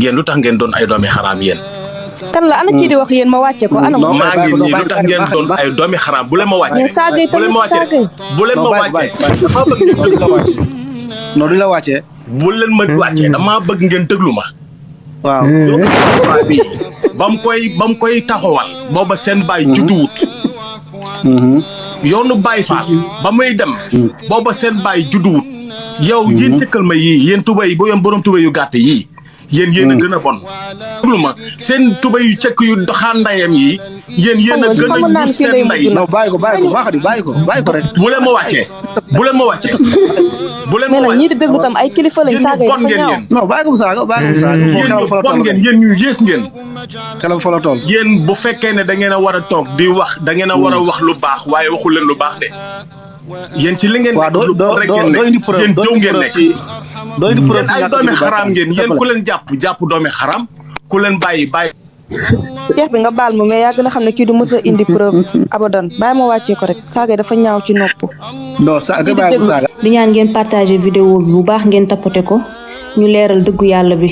yéen lu tax ngeen doon ay doomi xaraam yéen. kan la ana kii di wax yéen ma wàcce ko ana. maa ngi nii lu tax ngeen doon ay doomi xaraam bu leen ma wàcce. bu leen ma wàcce bu leen ma wàcce. non du la wàccee. bu leen ma wàcce damaa bëgg ngeen déglu ma. waaw. ba mu koy taxawal. booba seen baay judduwut. yoonu Baay Faal ba muy dem. booba seen baay judduwut. yow yéen cëkkal ma yii yéen tuba yi bu yoon borom tuba yu gàtt yii. yéen a gën a bon. déglu ma seen tuba yu cëkk yu doxaan ndayam yi. yéen a gën a ñu seen nday. non bàyyi ko bàyyi ko rek. bu leen ma wàccee bu leen ma wàccee. bu leen ma nee na wàccee ñii di déglu tam ay kilifa lañ saaga yi bon ngeen yéen. non bàyyi ko bu saaga yéen ñu bon ngeen yéen ñu yées ngeen. xelam fa la toll. yéen bu fekkee ne da ngeen a war a toog di wax da ngeen a war a wax lu baax waaye waxul leen lu baax de. yéen ci li ngeen nekk lu bon rek ngeen nekk yéen jëw ngeen nekk. yéen ay doomi xaraam ngeen yéen ku leen jàpp doomi xaraam ku leen bàyyi. Cheikh bi nga baal ma mais yaa gën a xam ne kii du mës a indi preuve abadan bàyyi ma wàccee ko rek saaga dafa ñaaw ci nopp. non saaga bàyyi ko saaga. di ñaan ngeen partager vidéo bi bu baax ngeen tapoter ko ñu leeral dëggu yàlla bi.